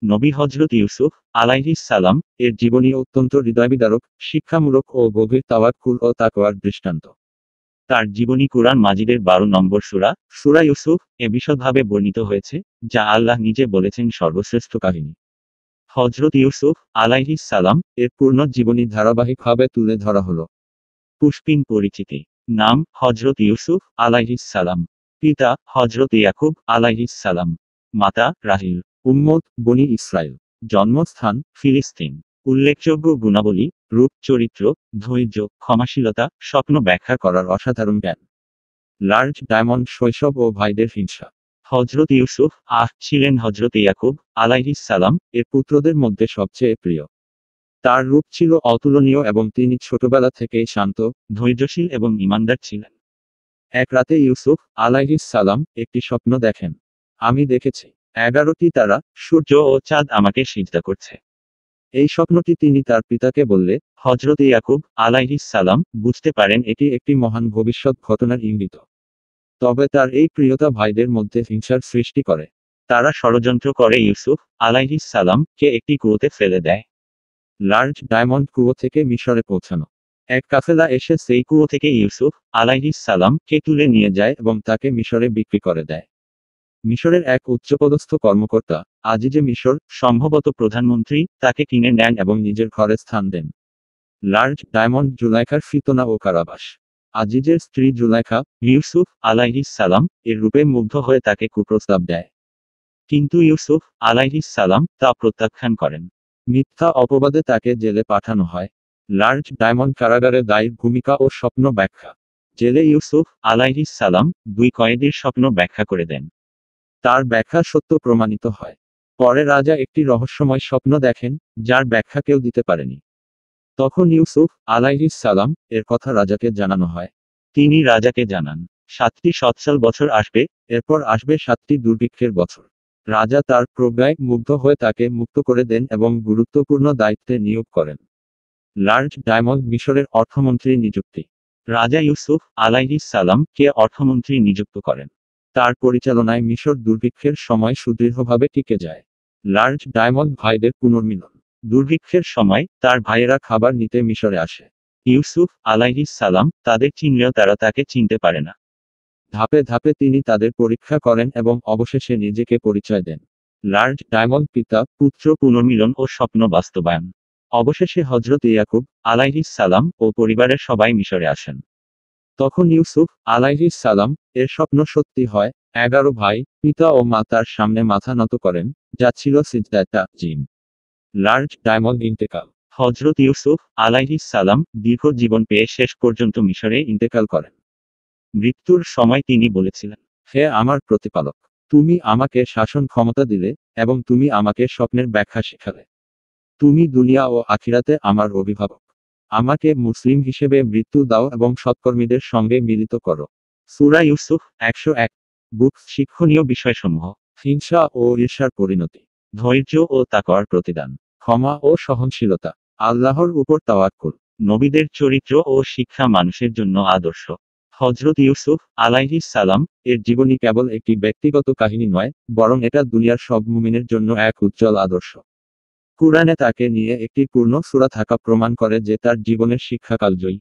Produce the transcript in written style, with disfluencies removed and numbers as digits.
নবী হযরত ইউসুফ আলাইহিস সালাম এর জীবনী অত্যন্ত হৃদয়বিদারক, শিক্ষামূলক ও গভীর তাওয়াক্কুল ও তাকওয়ার দৃষ্টান্ত। তার জীবনী কুরআন মাজিদের 12 নম্বর সূরা, সূরা ইউসুফ এ বিশদভাবে বর্ণিত হয়েছে, যা আল্লাহ নিজে বলেছেন সর্বশ্রেষ্ঠ কাহিনী। হযরত ইউসুফ আলাইহিস সালাম এর পূর্ণ জীবনী ধারাবাহিকভাবে তুলে ধরা হলো। পুষ্পিন পরিচিতি। নাম হযরত ইউসুফ আলাইহিস সালাম। পিতা হযরত ইয়াকুব আলাইহিস সালাম। মাতা রাহিল। উম্মত বনি ইসরাইল। জন্মস্থান ফিলিস্তিন। উল্লেখযোগ্য গুণাবলী: রূপ, চরিত্র, ধৈর্য, ক্ষমাশীলতা, স্বপ্ন ব্যাখ্যা করার অসাধারণ জ্ঞান। লার্জ ডায়মন্ড শৈশব ও ভাইদের হিংসা। হযরত ইউসুফ ছিলেন হযরত ইয়াকুব আলাইহিস সালাম এর পুত্রদের মধ্যে সবচেয়ে প্রিয়। তার রূপ ছিল অতুলনীয় এবং তিনি ছোটবেলা থেকেই শান্ত, ধৈর্যশীল এবং ঈমানদার ছিলেন। এক রাতে ইউসুফ আলাইহিস সালাম একটি স্বপ্ন দেখেন। আমি দেখেছি 11টি তারা, সূর্য ও চাঁদ আমাকে সিজদা করছে। এই স্বপ্নটি তিনি তার পিতাকে বললে হযরত ইয়াকুব আলাইহিস সালাম বুঝতে পারেন এটি একটি মহান ভবিষ্যৎ ঘটনার ইঙ্গিত। তবে তার এই প্রিয়তা ভাইদের মধ্যে হিংসার সৃষ্টি করে। তারা ষড়যন্ত্র করে ইউসুফ আলাইহিস সালাম কে একটি কুয়োতে ফেলে দেয়। লার্জ ডায়মন্ড কুয়ো থেকে মিশরে পৌঁছানো। এক কাফেলা এসে সেই কুয়ো থেকে ইউসুফ আলাইহিস সালাম কে তুলে নিয়ে যায় এবং তাকে মিশরে বিক্রি করে দেয়। মিশরের এক উচ্চপদস্থ কর্মকর্তা, আজিজে মিশর, সম্ভবত প্রধানমন্ত্রী, তাকে কিনে নেন এবং নিজের ঘরে স্থান দেন। লার্জ ডায়মন্ড জুলাইখার ফিতনা ও কারাবাস। আজিজের স্ত্রী জুলাইখা ইউসুফ আলাইহিস সালাম এর রূপে মুগ্ধ হয়ে তাকে কুপ্রস্তাব দেয়। কিন্তু ইউসুফ আলাইহিস সালাম তা প্রত্যাখ্যান করেন। মিথ্যা অপবাদে তাকে জেলে পাঠানো হয়। লার্জ ডায়মন্ড কারাগারে দায়ীর ভূমিকা ও স্বপ্ন ব্যাখ্যা। জেলে ইউসুফ আলাইহিস সালাম 2 কয়েদির স্বপ্ন ব্যাখ্যা করে দেন। তার ব্যাখ্যা সত্য প্রমাণিত হয়। পরে রাজা একটি রহস্যময় স্বপ্ন দেখেন, যার ব্যাখ্যা কেউ দিতে পারেনি। তখন ইউসুফ আলাইহিস সালাম এর কথা রাজাকে জানানো হয়। তিনি রাজাকে জানান 7টি সচ্ছল বছর আসবে, এরপর আসবে 7টি দুর্ভিক্ষের বছর। রাজা তার প্রজ্ঞায় মুগ্ধ হয়ে তাকে মুক্ত করে দেন এবং গুরুত্বপূর্ণ দায়িত্বে নিয়োগ করেন। লার্জ ডায়মন্ড মিশরের অর্থমন্ত্রী নিযুক্তি। রাজা ইউসুফ আলাইহিস সালাম কে অর্থমন্ত্রী নিযুক্ত করেন। তার পরিচালনায় মিশর দুর্ভিক্ষের সময় সুদৃঢ়ভাবে টিকে যায়। লার্জ ডায়মন্ড ভাইদের পুনর্মিলন। দুর্ভিক্ষের সময় তার ভাইয়েরা খাবার নিতে মিশরে আসে। ইউসুফ আলাইহিস সালাম তাদের চিনলেও তারা তাকে চিনতে পারে না। ধাপে ধাপে তিনি তাদের পরীক্ষা করেন এবং অবশেষে নিজেকে পরিচয় দেন। লার্জ ডায়মন্ড পিতা পুত্র পুনর্মিলন ও স্বপ্ন বাস্তবায়ন। অবশেষে হযরত ইয়াকুব আলাইহিস সালাম ও পরিবারের সবাই মিশরে আসেন। তখন ইউসুফ আলাইহিস সালাম এর স্বপ্ন সত্যি হয়। 11 ভাই, পিতা ও মা তার সামনে মাথা নত করেন, যা ছিল সিজদায়ে তাজিম। লার্জ ডায়মন্ড ইন্তেকাল। হযরত ইউসুফ আলাইহিস সালাম দীর্ঘ জীবন পেয়ে শেষ পর্যন্ত মিশরে ইন্তেকাল করেন। মৃত্যুর সময় তিনি বলেছিলেন, হে আমার প্রতিপালক, তুমি আমাকে শাসন ক্ষমতা দিলে এবং তুমি আমাকে স্বপ্নের ব্যাখ্যা শেখালে। তুমি দুনিয়া ও আখিরাতে আমার অভিভাবক। আমাকে মুসলিম হিসেবে মৃত্যু দাও এবং সৎকর্মীদের সঙ্গে মিলিত করো। সূরা ইউসুফ 101। বুক শিক্ষণীয় বিষয়সমূহ: হিংসা ও ঈর্ষার পরিণতি, ধৈর্য ও তাকওয়ার প্রতিদান, ক্ষমা ও সহনশীলতা, আল্লাহর উপর তাওয়াক্কুল, নবীদের চরিত্র ও শিক্ষা মানুষের জন্য আদর্শ। হযরত ইউসুফ আলাইহিস সালাম এর জীবনী কেবল একটি ব্যক্তিগত কাহিনী নয়, বরং এটা দুনিয়ার সব মুমিনের জন্য এক উজ্জ্বল আদর্শ। কুরআনে তাকে নিয়ে একটি পূর্ণ সূরা থাকা প্রমাণ করে যে তার জীবনের শিক্ষা কালজয়ী।